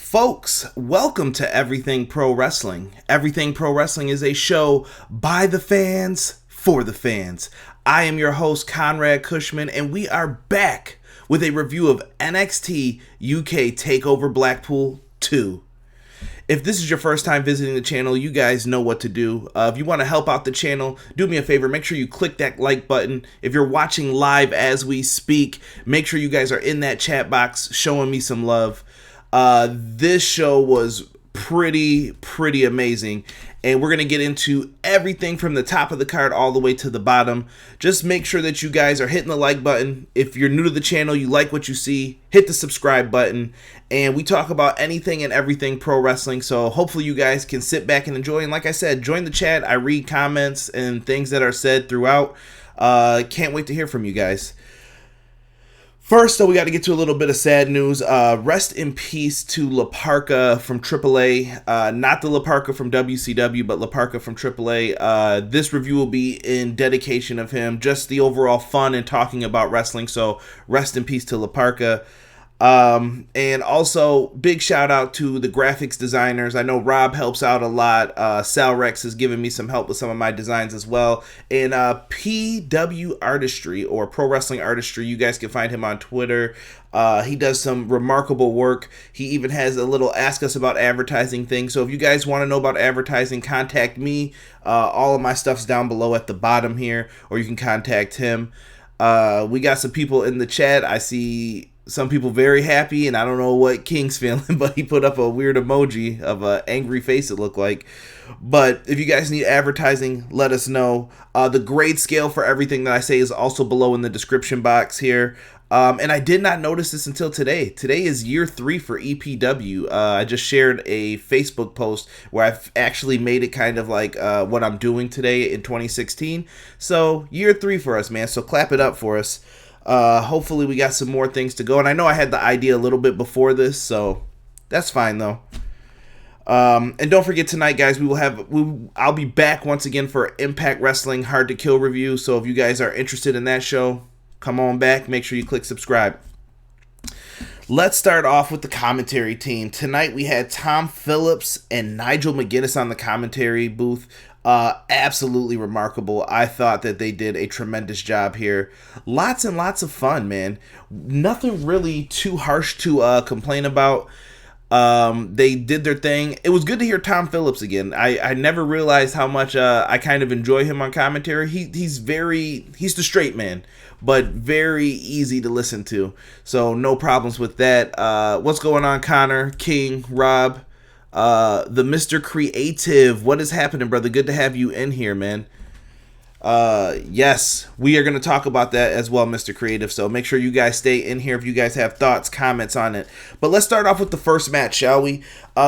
Folks, welcome to Everything Pro Wrestling. Everything Pro Wrestling is a show by the fans, for the fans. I am your host, Conrad Cushman, and we are back with a review of NXT UK Takeover Blackpool 2. If this is your first time visiting the channel, you guys know what to do. If you want to help out the channel, do me a favor, make sure you click that like button. If you're watching live as we speak, make sure you guys are in that chat box showing me some love. This show was pretty amazing, and we're going to get into everything from the top of the card all the way to the bottom. Just make sure that you guys are hitting the like button. If you're new to the channel, you like what you see, hit the subscribe button, and we talk about anything and everything pro wrestling, so hopefully you guys can sit back and enjoy. And like I said, join the chat. I read comments and things that are said throughout. Can't wait to hear from you guys. First, though, we got to get to a little bit of sad news. Rest in peace to La Parka from AAA. Not the La Parka from WCW, but La Parka from AAA. This review will be in dedication of him. Just the overall fun and talking about wrestling. So, rest in peace to La Parka. And also, big shout out to the graphics designers. I know Rob helps out a lot. Sal Rex has given me some help with some of my designs as well. And PW Artistry, or Pro Wrestling Artistry, you guys can find him on Twitter. He does some remarkable work. He even has a little ask us about advertising thing. So if you guys want to know about advertising, contact me. All of my stuff's down below at the bottom here, or you can contact him. We got some people in the chat. I see some people very happy, and I don't know what King's feeling, but he put up a weird emoji of an angry face, it looked like. But if you guys need advertising, let us know. The grade scale for everything that I say is also below in the description box here. And I did not notice this until today. Today is year 3 for EPW. I just shared a Facebook post where I've actually made it kind of like what I'm doing today in 2016. So year 3 for us, man. So clap it up for us. Hopefully we got some more things to go. And I know I had the idea a little bit before this, so that's fine though. And don't forget tonight, guys, I'll be back once again for Impact Wrestling Hard to Kill review. So if you guys are interested in that show, come on back. Make sure you click subscribe. Let's start off with the commentary team. Tonight we had Tom Phillips and Nigel McGuinness on the commentary booth. Absolutely remarkable. I thought that they did a tremendous job here. Lots and lots of fun, man. Nothing really too harsh to complain about. They did their thing. It was good to hear Tom Phillips again. I never realized how much I kind of enjoy him on commentary. He's the straight man, but very easy to listen to. So no problems with that. What's going on, Connor, King, Rob? The Mr. Creative, what is happening, brother? Good to have you in here, man. Yes, we are going to talk about that as well, Mr. Creative, so make sure you guys stay in here if you guys have thoughts, comments on it. But let's start off with the first match, shall we?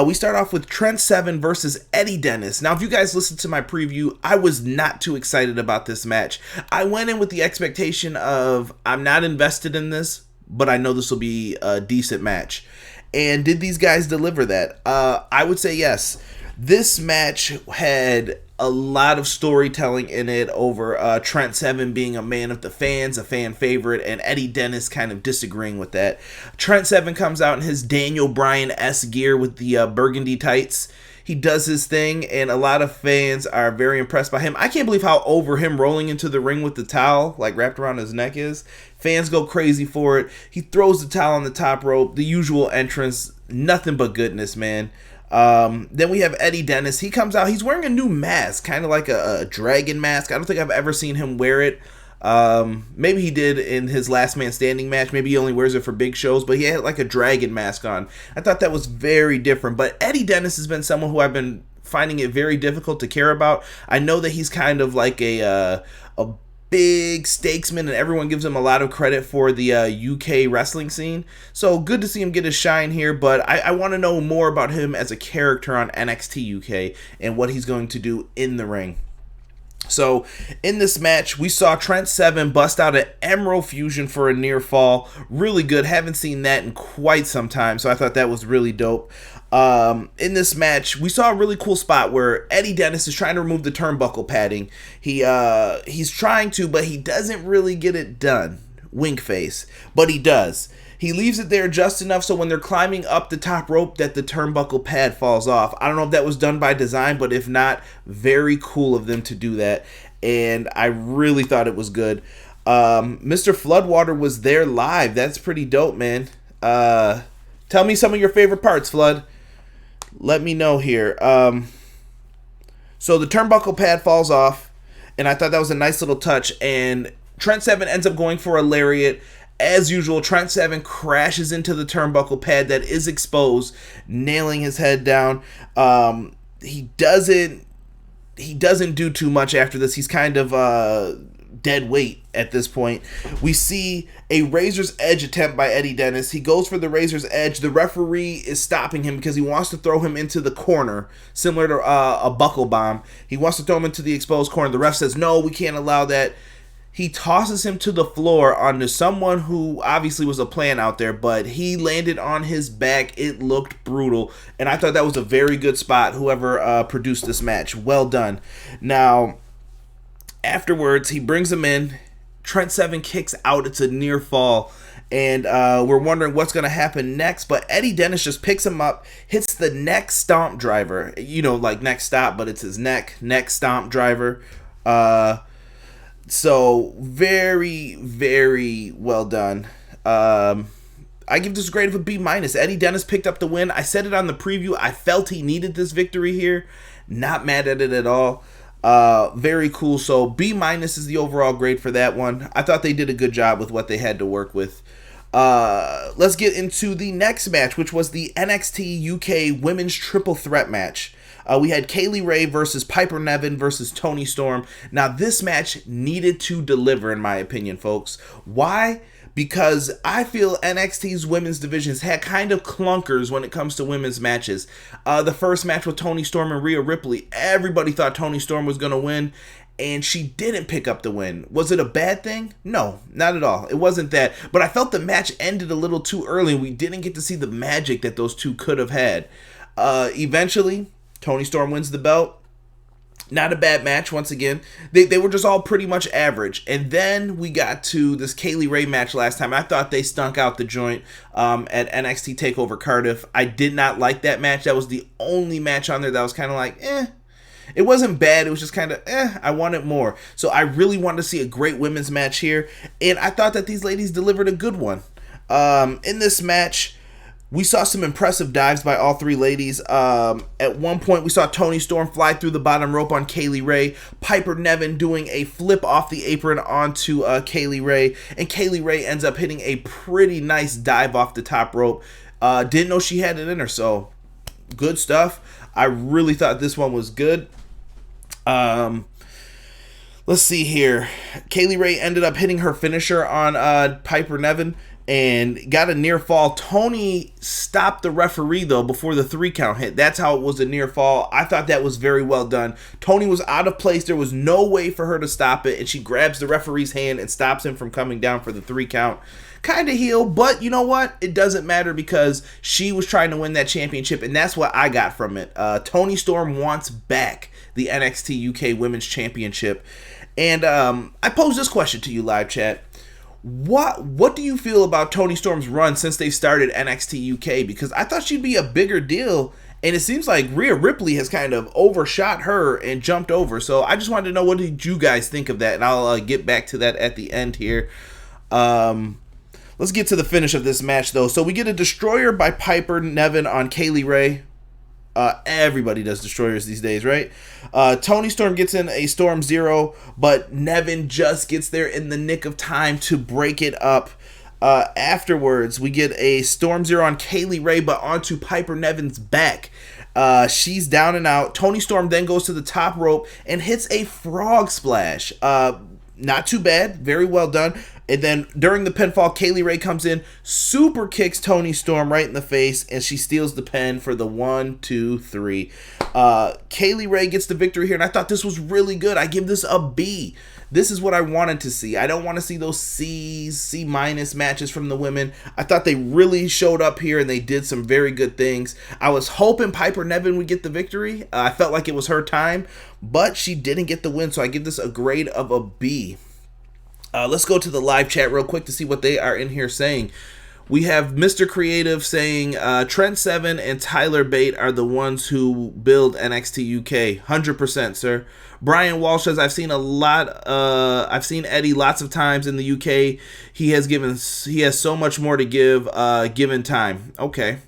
We start off with Trent Seven versus Eddie Dennis. Now, if you guys listened to my preview, I was not too excited about this match. I went in with the expectation of, I'm not invested in this, but I know this will be a decent match. And did these guys deliver that? I would say yes. This match had a lot of storytelling in it over Trent Seven being a man of the fans, a fan favorite, and Eddie Dennis kind of disagreeing with that. Trent Seven comes out in his Daniel Bryan-esque gear with the burgundy tights. He does his thing, and a lot of fans are very impressed by him. I can't believe how over him rolling into the ring with the towel, like wrapped around his neck is. Fans go crazy for it. He throws the towel on the top rope. The usual entrance. Nothing but goodness, man. Then we have Eddie Dennis. He comes out. He's wearing a new mask, kind of like a dragon mask. I don't think I've ever seen him wear it. Maybe he did in his Last Man Standing match. Maybe he only wears it for big shows, but he had like a dragon mask on. I thought that was very different. But Eddie Dennis has been someone who I've been finding it very difficult to care about. I know that he's kind of like a big stakesman, and everyone gives him a lot of credit for the UK wrestling scene. So good to see him get his shine here, but I want to know more about him as a character on NXT UK and what he's going to do in the ring. So in this match, we saw Trent Seven bust out an Emerald Fusion for a near fall. Really good. Haven't seen that in quite some time, so I thought that was really dope. In this match, we saw a really cool spot where Eddie Dennis is trying to remove the turnbuckle padding. He's trying to, but he doesn't really get it done. Wink face. But he does. He leaves it there just enough so when they're climbing up the top rope that the turnbuckle pad falls off. I don't know if that was done by design, but if not, very cool of them to do that. And I really thought it was good. Mr. Floodwater was there live. That's pretty dope, man. Tell me some of your favorite parts, Flood. Let me know here. So the turnbuckle pad falls off, and I thought that was a nice little touch. And Trent Seven ends up going for a lariat. As usual, Trent Seven crashes into the turnbuckle pad that is exposed, nailing his head down. He doesn't do too much after this. He's kind of dead weight at this point. We see a Razor's Edge attempt by Eddie Dennis. He goes for the Razor's Edge. The referee is stopping him because he wants to throw him into the corner, similar to a buckle bomb. He wants to throw him into the exposed corner. The ref says, no, we can't allow that. He tosses him to the floor onto someone who obviously was a plan out there, but he landed on his back. It looked brutal, and I thought that was a very good spot, whoever produced this match. Well done. Now, afterwards, he brings him in. Trent Seven kicks out. It's a near fall, and we're wondering what's going to happen next, but Eddie Dennis just picks him up, hits the neck stomp driver. You know, like neck stop, but it's his neck stomp driver. So, very, very well done. I give this a grade of a B-. Eddie Dennis picked up the win. I said it on the preview. I felt he needed this victory here. Not mad at it at all. Very cool. So, B- is the overall grade for that one. I thought they did a good job with what they had to work with. Let's get into the next match, which was the NXT UK Women's Triple Threat match. We had Kaylee Ray versus Piper Nevin versus Toni Storm. Now, this match needed to deliver, in my opinion, folks. Why? Because I feel NXT's women's divisions had kind of clunkers when it comes to women's matches. The first match with Toni Storm and Rhea Ripley, everybody thought Toni Storm was going to win, and she didn't pick up the win. Was it a bad thing? No, not at all. It wasn't that. But I felt the match ended a little too early, and we didn't get to see the magic that those two could have had. Eventually, Toni Storm wins the belt. Not a bad match once again. They were just all pretty much average. And then we got to this Kaylee Ray match last time. I thought they stunk out the joint at NXT TakeOver Cardiff. I did not like that match. That was the only match on there that was kind of like, It wasn't bad. It was just kind of, I wanted more. So I really wanted to see a great women's match here. And I thought that these ladies delivered a good one. In this match, we saw some impressive dives by all three ladies. At one point, we saw Toni Storm fly through the bottom rope on Kaylee Ray. Piper Nevin doing a flip off the apron onto Kaylee Ray. And Kaylee Ray ends up hitting a pretty nice dive off the top rope. Didn't know she had it in her, so good stuff. I really thought this one was good. Let's see here. Kaylee Ray ended up hitting her finisher on Piper Nevin and got a near fall. Toni stopped the referee, though, before the 3 count hit. That's how it was a near fall. I thought that was very well done. Toni was out of place. There was no way for her to stop it, and she grabs the referee's hand and stops him from coming down for the 3 count. Kind of heel, but you know what? It doesn't matter because she was trying to win that championship, and that's what I got from it. Toni Storm wants back the NXT UK Women's Championship. And I pose this question to you, live chat. What do you feel about Toni Storm's run since they started NXT UK? Because I thought she'd be a bigger deal, and it seems like Rhea Ripley has kind of overshot her and jumped over. So I just wanted to know, what did you guys think of that? And I'll get back to that at the end here. Let's get to the finish of this match, though. So we get a destroyer by Piper Nevin on Kaylee Ray. Everybody does destroyers these days, right? Toni Storm gets in a Storm Zero, but Nevin just gets there in the nick of time to break it up. Afterwards, we get a Storm Zero on Kaylee Ray, but onto Piper Nevin's back. She's down and out. Toni Storm then goes to the top rope and hits a frog splash. Not too bad. Very well done. And then during the pinfall, Kaylee Ray comes in, super kicks Toni Storm right in the face, and she steals the pin for the 1, 2, 3. Kaylee Ray gets the victory here, and I thought this was really good. I give this a B. This is what I wanted to see. I don't want to see those C's, C- matches from the women. I thought they really showed up here, and they did some very good things. I was hoping Piper Nevin would get the victory. I felt like it was her time, but she didn't get the win, so I give this a grade of a B. Let's go to the live chat real quick to see what they are in here saying. We have Mr. Creative saying Trent Seven and Tyler Bate are the ones who build NXT UK. 100%, sir. Brian Walsh says, I've seen Eddie lots of times in the UK. He has so much more to give given time. Okay.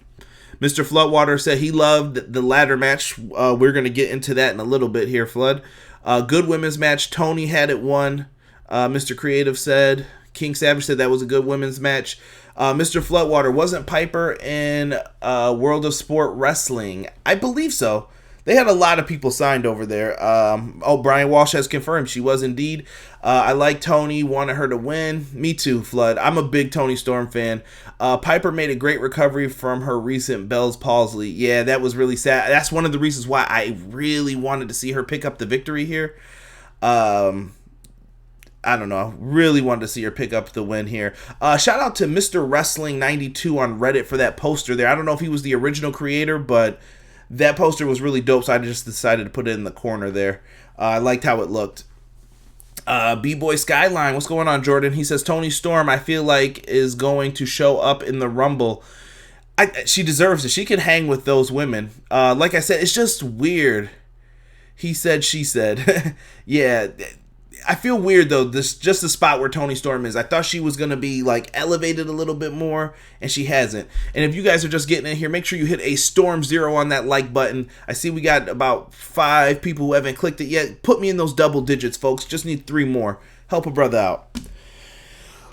Mr. Floodwater said he loved the ladder match. We're going to get into that in a little bit here, Flood. Good women's match. Toni had it won. Mr. Creative said. King Savage said that was a good women's match. Mr. Floodwater, wasn't Piper in World of Sport Wrestling? I believe so. They had a lot of people signed over there. Brian Walsh has confirmed she was indeed. I like Toni, wanted her to win. Me too, Flood. I'm a big Toni Storm fan. Piper made a great recovery from her recent Bell's palsy. Yeah, that was really sad. That's one of the reasons why I really wanted to see her pick up the victory here. I don't know. Really wanted to see her pick up the win here. Shout out to Mr. Wrestling 92 on Reddit for that poster there. I don't know if he was the original creator, but that poster was really dope, so I just decided to put it in the corner there. I liked how it looked. B-Boy Skyline, what's going on, Jordan? He says, Toni Storm, I feel like, is going to show up in the Rumble. She deserves it. She can hang with those women. Like I said, it's just weird. He said, she said. Yeah, I feel weird though, just the spot where Toni Storm is. I thought she was going to be like elevated a little bit more, and she hasn't. And if you guys are just getting in here, make sure you hit a Storm 0 on that like button. I see we got about 5 people who haven't clicked it yet. Put me in those double digits, folks. Just need 3 more. Help a brother out.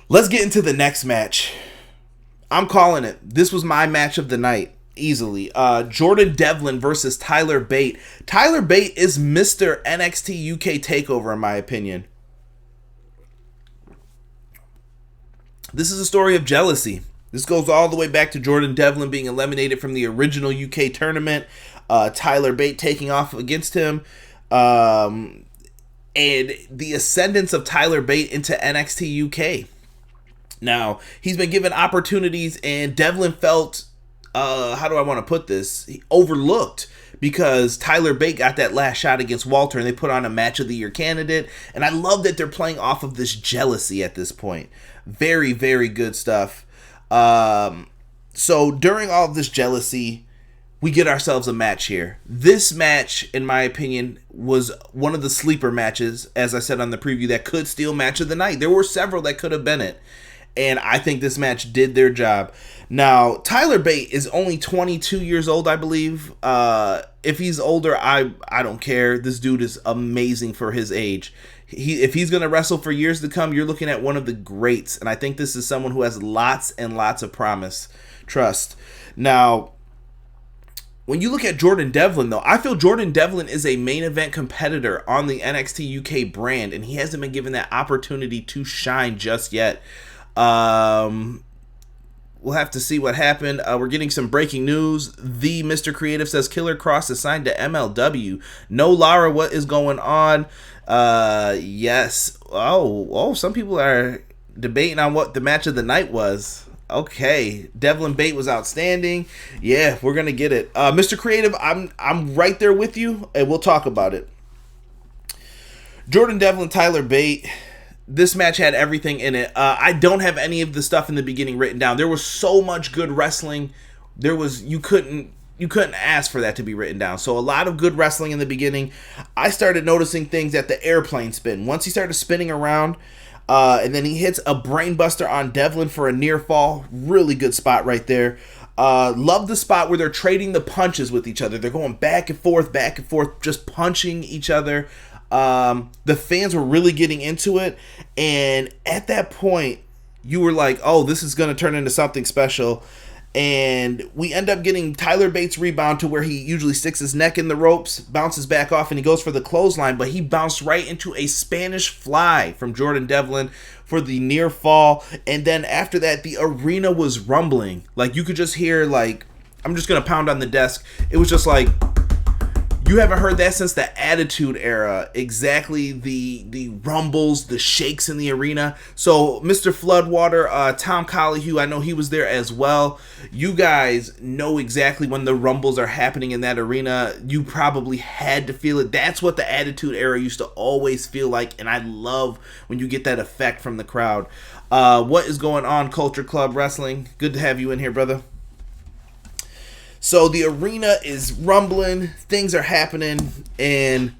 Let's get into the next match. I'm calling it. This was my match of the night. Easily. Jordan Devlin versus Tyler Bate. Tyler Bate is Mr. NXT UK TakeOver in my opinion. This is a story of jealousy. This goes all the way back to Jordan Devlin being eliminated from the original UK tournament. Tyler Bate taking off against him. And the ascendance of Tyler Bate into NXT UK. Now, he's been given opportunities and Devlin felt how do I want to put this? He overlooked because Tyler Bate got that last shot against Walter and they put on a match of the year candidate. And I love that they're playing off of this jealousy at this point. Very, very good stuff. So during all of this jealousy, we get ourselves a match here. This match, in my opinion, was one of the sleeper matches, as I said on the preview, that could steal match of the night. There were several that could have been it. And I think this match did their job. Now, Tyler Bate is only 22 years old, I believe. If he's older, I don't care. This dude is amazing for his age. If he's going to wrestle for years to come, you're looking at one of the greats. And I think this is someone who has lots and lots of trust. Now, when you look at Jordan Devlin, though, I feel Jordan Devlin is a main event competitor on the NXT UK brand. And he hasn't been given that opportunity to shine just yet. We'll have to see what happened. We're getting some breaking news. The Mr. Creative says Killer Cross is signed to MLW. No, Lara, what is going on? Yes. Oh, some people are debating on what the match of the night was. Okay, Devlin Bate was outstanding. Yeah, we're gonna get it. Mr. Creative, I'm right there with you, and we'll talk about it. Jordan Devlin, Tyler Bate. This match had everything in it. I don't have any of the stuff in the beginning written down. There was so much good wrestling. You couldn't ask for that to be written down. So a lot of good wrestling in the beginning. I started noticing things at the airplane spin. Once he started spinning around, and then he hits a brainbuster on Devlin for a near fall. Really good spot right there. Love the spot where they're trading the punches with each other. They're going back and forth, just punching each other. The fans were really getting into it, and at that point you were like, oh, this is going to turn into something special. And we end up getting Tyler Bates' rebound to where he usually sticks his neck in the ropes, bounces back off, and he goes for the clothesline, but he bounced right into a Spanish fly from Jordan Devlin for the near fall. And then after that, the arena was rumbling. Like, you could just hear, like, I'm just going to pound on the desk. It was just like, You haven't heard that since the Attitude Era. Exactly, the rumbles, the shakes in the arena. So Mr. Floodwater, Tom Colliehue, I know he was there as well. You guys know exactly when the rumbles are happening in that arena. You probably had to feel it. That's what the Attitude Era used to always feel like, and I love when you get that effect from the crowd. What is going on, Culture Club Wrestling? Good to have you in here, brother. So the arena is rumbling, things are happening, and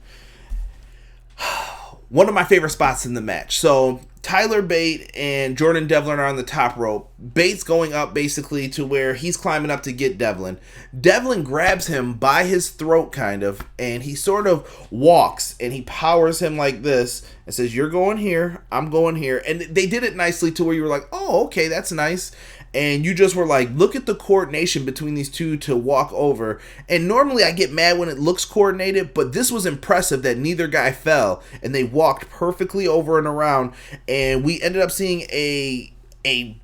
one of my favorite spots in the match. So Tyler Bate and Jordan Devlin are on the top rope. Bate's going up basically to where he's climbing up to get Devlin. Devlin grabs him by his throat kind of, and he sort of walks and he powers him like this and says, "You're going here, I'm going here." And they did it nicely to where you were like, "Oh, okay, that's nice." And you just were like, look at the coordination between these two to walk over. And normally I get mad when it looks coordinated, but this was impressive that neither guy fell. And they walked perfectly over and around. And we ended up seeing a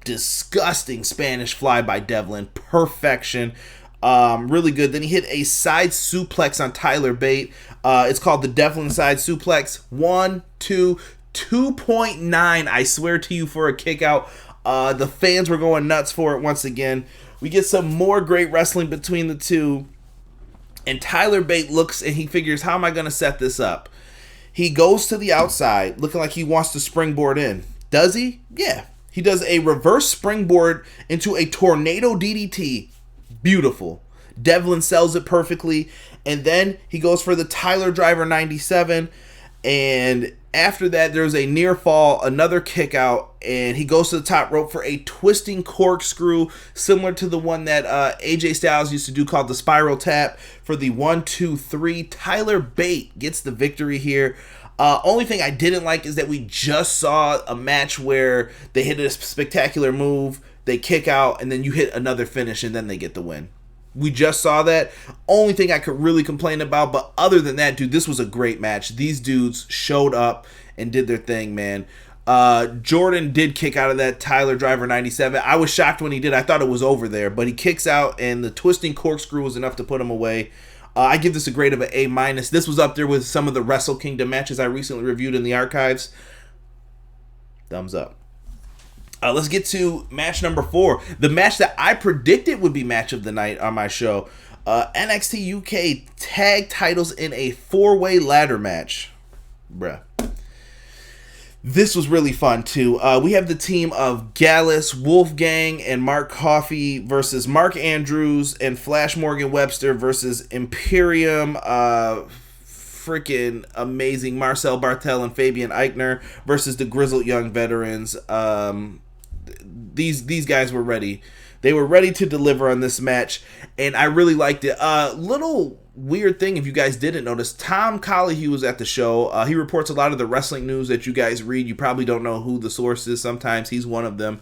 disgusting Spanish fly by Devlin. Perfection. Really good. Then he hit a side suplex on Tyler Bate. It's called the Devlin side suplex. 1, 2, 2.9. I swear to you, for a kick out. The fans were going nuts for it once again. We get some more great wrestling between the two. And Tyler Bate looks and he figures, how am I going to set this up? He goes to the outside looking like he wants to springboard in. Does he? Yeah. He does a reverse springboard into a tornado DDT. Beautiful. Devlin sells it perfectly. And then he goes for the Tyler Driver 97. And after that, there's a near fall, another kick out, and he goes to the top rope for a twisting corkscrew, similar to the one that AJ Styles used to do called the spiral tap for the 1, 2, 3. Tyler Bate gets the victory here. Only thing I didn't like is that we just saw a match where they hit a spectacular move, they kick out, and then you hit another finish, and then they get the win. We just saw that. Only thing I could really complain about, but other than that, dude, this was a great match. These dudes showed up and did their thing, man. Jordan did kick out of that Tyler Driver 97. I was shocked when he did. I thought it was over there, but he kicks out, and the twisting corkscrew was enough to put him away. I give this a grade of an A-. This was up there with some of the Wrestle Kingdom matches I recently reviewed in the archives. Thumbs up. Let's get to match number 4. The match that I predicted would be match of the night on my show. NXT UK tag titles in a 4-way ladder match. Bruh. This was really fun too. We have the team of Gallus, Wolfgang, and Mark Coffey versus Mark Andrews and Flash Morgan Webster versus Imperium. Freaking amazing Marcel Bartel and Fabian Eichner versus the Grizzled Young Veterans. These guys were ready. They were ready to deliver on this match, and I really liked it. Little weird thing, if you guys didn't notice, Tom Colliehue was at the show. He reports a lot of the wrestling news that you guys read. You probably don't know who the source is. Sometimes he's one of them.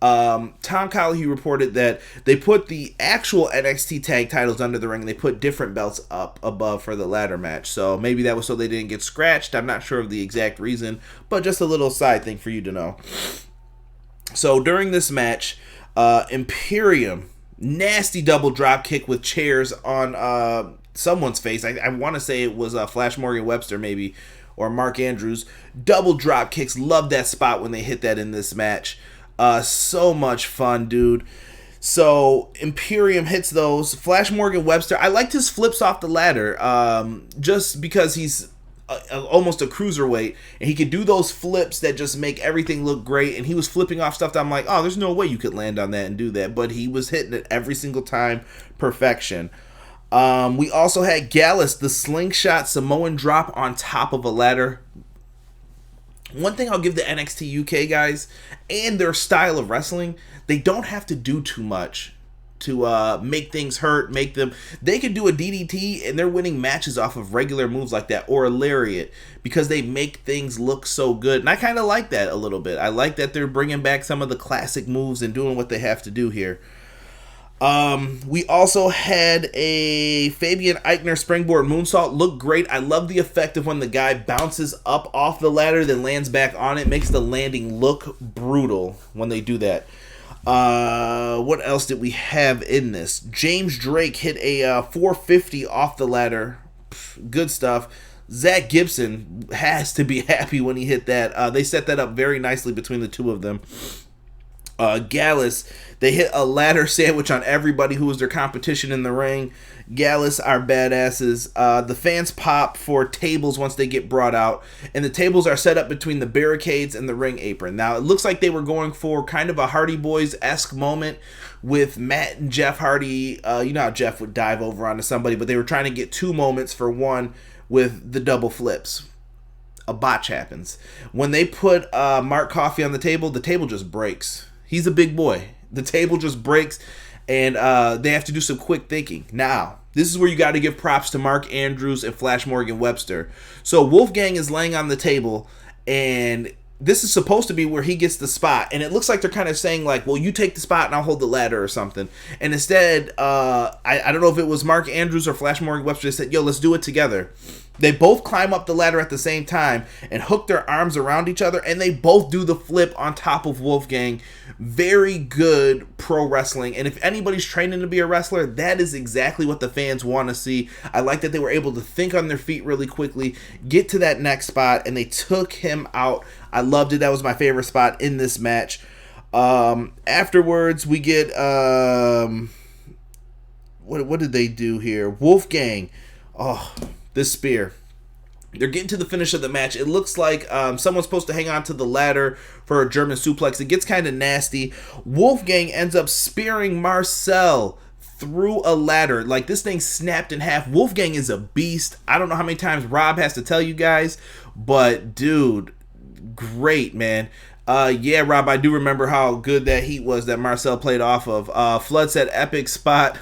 Tom Colliehue reported that they put the actual NXT tag titles under the ring, and they put different belts up above for the ladder match. So maybe that was so they didn't get scratched. I'm not sure of the exact reason, but just a little side thing for you to know. So during this match, Imperium, nasty double drop kick with chairs on someone's face. I want to say it was Flash Morgan Webster maybe, or Mark Andrews. Double drop kicks. Love that spot when they hit that in this match. So much fun, dude. So Imperium hits those. Flash Morgan Webster, I liked his flips off the ladder, just because he's almost a cruiserweight, and he could do those flips that just make everything look great. And he was flipping off stuff that I'm like, oh, there's no way you could land on that and do that, but he was hitting it every single time. Perfection. We also had Gallus, the slingshot Samoan drop on top of a ladder. One thing I'll give the NXT UK guys and their style of wrestling, they don't have to do too much to make things hurt, they could do a DDT and they're winning matches off of regular moves like that, or a lariat, because they make things look so good. And I kind of like that a little bit. I like that they're bringing back some of the classic moves and doing what they have to do here. We also had a Fabian Eichner springboard moonsault. Looked great. I love the effect of when the guy bounces up off the ladder then lands back on it. Makes the landing look brutal when they do that. What else did we have in this? James Drake hit a 450 off the ladder. Good stuff. Zach Gibson has to be happy when he hit that. They set that up very nicely between the two of them. Gallus, they hit a ladder sandwich on everybody who was their competition in the ring. Gallus are badasses. The fans pop for tables once they get brought out, and the tables are set up between the barricades and the ring apron. Now, it looks like they were going for kind of a Hardy Boys-esque moment with Matt and Jeff Hardy. You know how Jeff would dive over onto somebody, but they were trying to get two moments for one with the double flips. A botch happens. When they put Mark Coffey on the table just breaks. He's a big boy. The table just breaks, and they have to do some quick thinking. Now, this is where you got to give props to Mark Andrews and Flash Morgan Webster. So Wolfgang is laying on the table, and this is supposed to be where he gets the spot, and it looks like they're kind of saying like, well, you take the spot and I'll hold the ladder or something. And instead, I don't know if it was Mark Andrews or Flash Morgan Webster, they said, yo, let's do it together. They both climb up the ladder at the same time and hook their arms around each other, and they both do the flip on top of Wolfgang. Very good pro wrestling, and if anybody's training to be a wrestler, that is exactly what the fans want to see. I like that they were able to think on their feet really quickly, get to that next spot, and they took him out. I loved it. That was my favorite spot in this match. Afterwards, we get what did they do here? Wolfgang, this spear. They're getting to the finish of the match. It looks like someone's supposed to hang on to the ladder for a German suplex. It gets kind of nasty. Wolfgang ends up spearing Marcel through a ladder. Like, this thing snapped in half. Wolfgang is a beast. I don't know how many times Rob has to tell you guys, but dude, great, man. Yeah, Rob, I do remember how good that heat was that Marcel played off of. Flood said epic spot.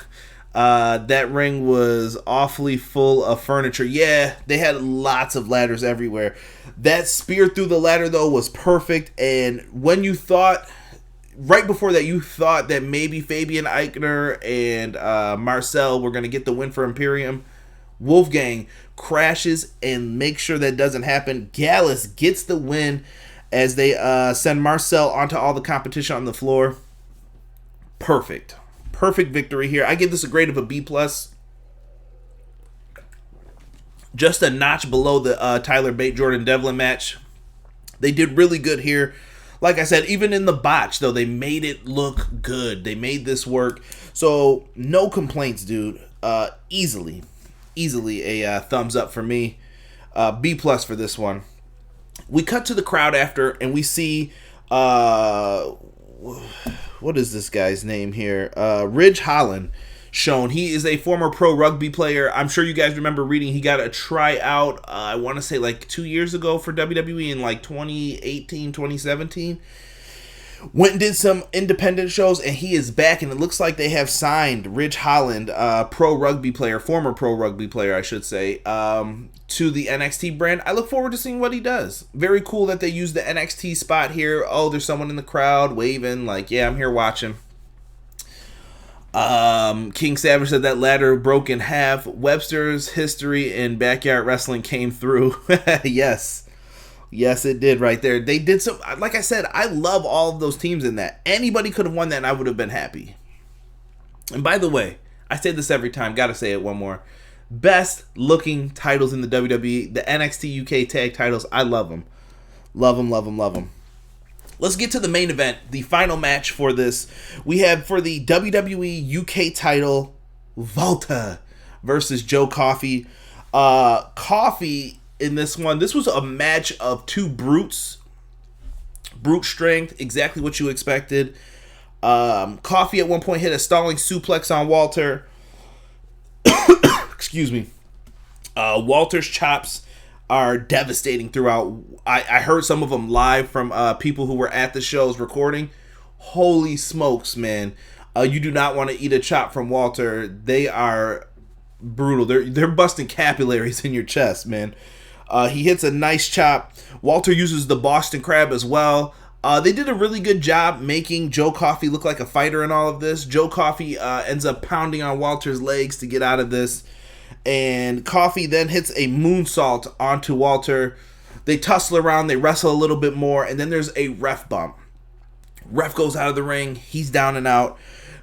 That ring was awfully full of furniture. Yeah, they had lots of ladders everywhere. That spear through the ladder, though, was perfect. And when you thought, right before that, you thought that maybe Fabian Eichner and Marcel were going to get the win for Imperium, Wolfgang crashes and makes sure that doesn't happen. Gallus gets the win as they send Marcel onto all the competition on the floor. Perfect victory here. I give this a grade of a B+. Just a notch below the Tyler Bate Jordan Devlin match. They did really good here. Like I said, even in the botch, though, they made it look good. They made this work. So, no complaints, dude. Easily a thumbs up for me. B+ for this one. We cut to the crowd after, and we see what is this guy's name here? Ridge Holland shown. He is a former pro rugby player. I'm sure you guys remember reading he got a tryout, I want to say like 2 years ago for WWE in like 2018, 2017. Went and did some independent shows, and he is back, and it looks like they have signed Ridge Holland, former pro rugby player, I should say, to the NXT brand. I look forward to seeing what he does. Very cool that they use the NXT spot here. Oh, there's someone in the crowd waving, like, yeah, I'm here watching. King Savage said that ladder broke in half. Webster's history in backyard wrestling came through. Yes, it did right there. They did some, like I said, I love all of those teams in that. Anybody could have won that and I would have been happy. And by the way, I say this every time, gotta say it one more. Best looking titles in the WWE, the NXT UK tag titles. I love them. Love them. Let's get to the main event, the final match for this. We have for the WWE UK title, Walter versus Joe Coffey. Coffey in this one, this was a match of two brutes. Brute strength, exactly what you expected. Coffey at one point hit a stalling suplex on Walter. Excuse me. Walter's chops are devastating throughout. I heard some of them live from people who were at the shows recording. Holy smokes, man. You do not want to eat a chop from Walter. They are brutal. They're busting capillaries in your chest, man. He hits a nice chop. Walter uses the Boston Crab as well. They did a really good job making Joe Coffey look like a fighter in all of this. Joe Coffey ends up pounding on Walter's legs to get out of this. And Coffey then hits a moonsault onto Walter. They tussle around, they wrestle a little bit more, and then there's a ref bump. Ref goes out of the ring, he's down and out.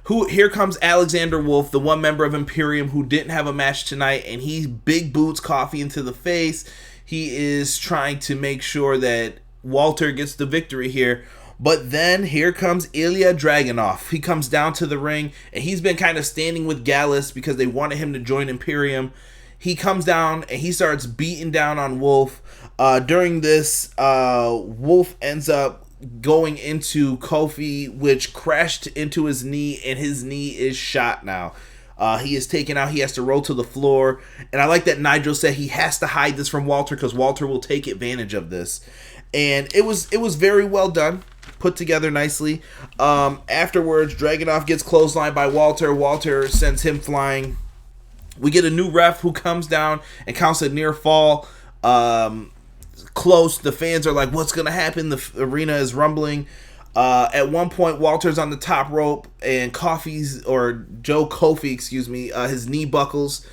Here comes Alexander Wolf, the one member of Imperium who didn't have a match tonight, and he big boots Coffey into the face. He is trying to make sure that Walter gets the victory here. But then here comes Ilya Dragunov. He comes down to the ring, and he's been kind of standing with Gallus because they wanted him to join Imperium. He comes down, and he starts beating down on Wolf. During this, Wolf ends up going into Coffey, which crashed into his knee, and his knee is shot now. He is taken out. He has to roll to the floor. And I like that Nigel said he has to hide this from Walter because Walter will take advantage of this. And it was very well done. Put together nicely. Afterwards, Dragunov gets clotheslined by Walter. Walter sends him flying. We get a new ref who comes down and counts a near fall. Close. The fans are like, what's going to happen? The arena is rumbling. At one point, Walter's on the top rope and Joe Coffey, his knee buckles.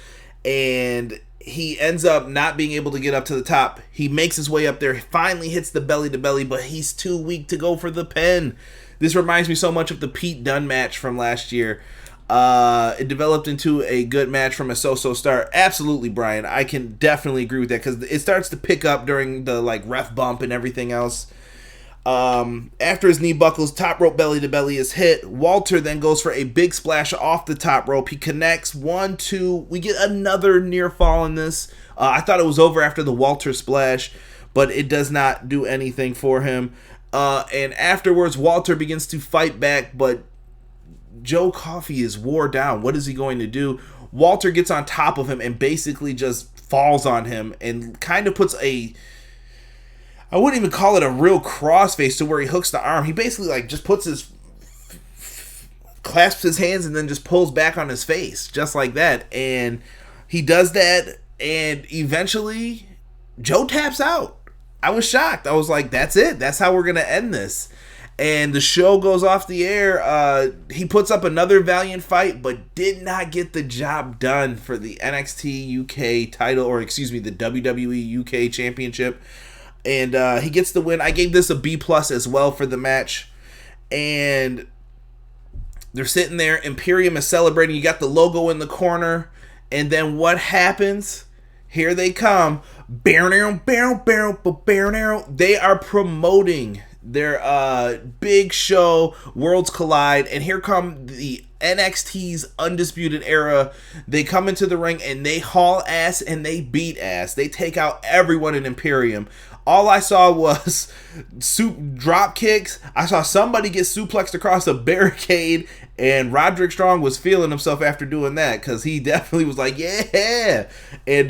And he ends up not being able to get up to the top. He makes his way up there, finally hits the belly to belly, but he's too weak to go for the pin. This reminds me so much of the Pete Dunne match from last year. It developed into a good match from a so-so start. Absolutely, Brian. I can definitely agree with that because it starts to pick up during the ref bump and everything else. After his knee buckles, top rope belly to belly is hit. Walter then goes for a big splash off the top rope. He connects 1, 2. We get another near fall in this. I thought it was over after the Walter splash, but it does not do anything for him. And afterwards, Walter begins to fight back, but Joe Coffey is wore down. What is he going to do? Walter gets on top of him and basically just falls on him and kind of puts I wouldn't even call it a real crossface to where he hooks the arm. He basically just puts clasps his hands and then just pulls back on his face just like that. And he does that, and eventually Joe taps out. I was shocked. I was like, that's it. That's how we're going to end this. And the show goes off the air. He puts up another valiant fight, but did not get the job done for the NXT UK title, or the WWE UK Championship. And he gets the win. I gave this a B+ as well for the match. And they're sitting there. Imperium is celebrating. You got the logo in the corner. And then what happens? Here they come. They are promoting their big show, Worlds Collide. And here come the NXT's Undisputed Era. They come into the ring and they haul ass and they beat ass. They take out everyone in Imperium. All I saw was drop kicks. I saw somebody get suplexed across a barricade, and Roderick Strong was feeling himself after doing that because he definitely was like, yeah. And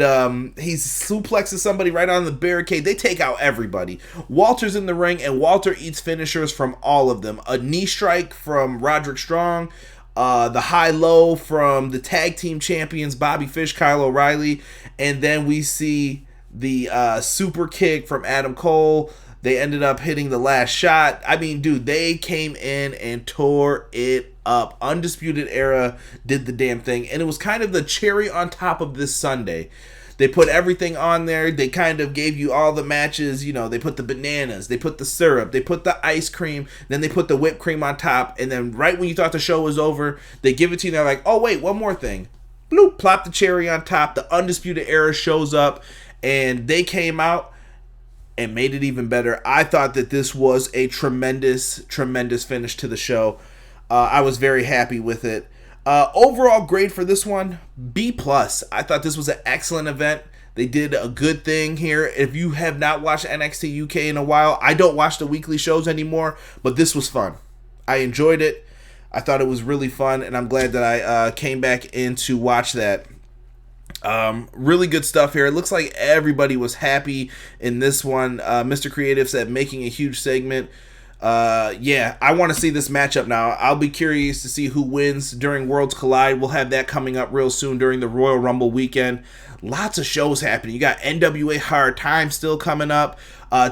he suplexes somebody right on the barricade. They take out everybody. Walter's in the ring, and Walter eats finishers from all of them. A knee strike from Roderick Strong. The high-low from the tag team champions, Bobby Fish, Kyle O'Reilly. And then we see the super kick from Adam Cole. They ended up hitting the last shot. I mean, dude, they came in and tore it up. Undisputed Era did the damn thing. And it was kind of the cherry on top of this Sunday. They put everything on there. They kind of gave you all the matches. They put the bananas. They put the syrup. They put the ice cream. Then they put the whipped cream on top. And then right when you thought the show was over, they give it to you. They're like, oh, wait, one more thing. Bloop, plop the cherry on top. The Undisputed Era shows up. And they came out and made it even better. I thought that this was a tremendous, tremendous finish to the show. I was very happy with it. Overall grade for this one, B+. I thought this was an excellent event. They did a good thing here. If you have not watched NXT UK in a while, I don't watch the weekly shows anymore, but this was fun. I enjoyed it. I thought it was really fun, and I'm glad that I came back in to watch that. Really good stuff here. It looks like everybody was happy in this one. Mr. Creative said making a huge segment. Yeah, I want to see this matchup now. I'll be curious to see who wins during Worlds Collide. We'll have that coming up real soon during the Royal Rumble weekend. Lots of shows happening. You got NWA Hard Time still coming up.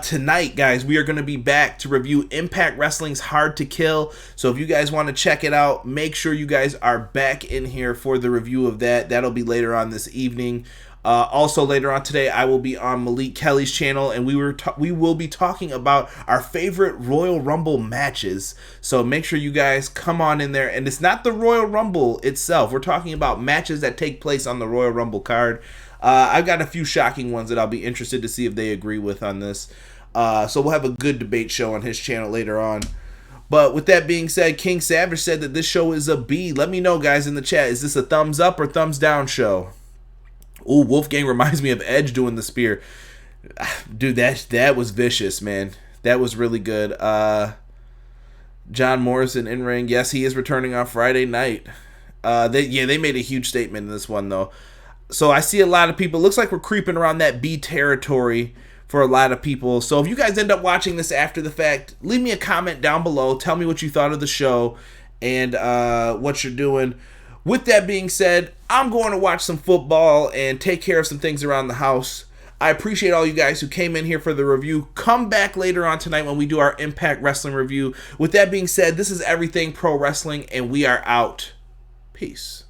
Tonight, guys, we are going to be back to review Impact Wrestling's Hard to Kill. So if you guys want to check it out, make sure you guys are back in here for the review of that. That'll be later on this evening. Also later on today, I will be on Malik Kelly's channel, and we will be talking about our favorite Royal Rumble matches. So make sure you guys come on in there. And it's not the Royal Rumble itself. We're talking about matches that take place on the Royal Rumble card. I've got a few shocking ones that I'll be interested to see if they agree with on this. So we'll have a good debate show on his channel later on. But with that being said, King Savage said that this show is a B. Let me know, guys, in the chat. Is this a thumbs up or thumbs down show? Ooh, Wolfgang reminds me of Edge doing the spear. Dude, that was vicious, man. That was really good. John Morrison in ring. Yes, he is returning on Friday night. They made a huge statement in this one, though. So I see a lot of people. It looks like we're creeping around that B territory for a lot of people. So if you guys end up watching this after the fact, leave me a comment down below. Tell me what you thought of the show and what you're doing. With that being said, I'm going to watch some football and take care of some things around the house. I appreciate all you guys who came in here for the review. Come back later on tonight when we do our Impact Wrestling review. With that being said, this is Everything Pro Wrestling, and we are out. Peace.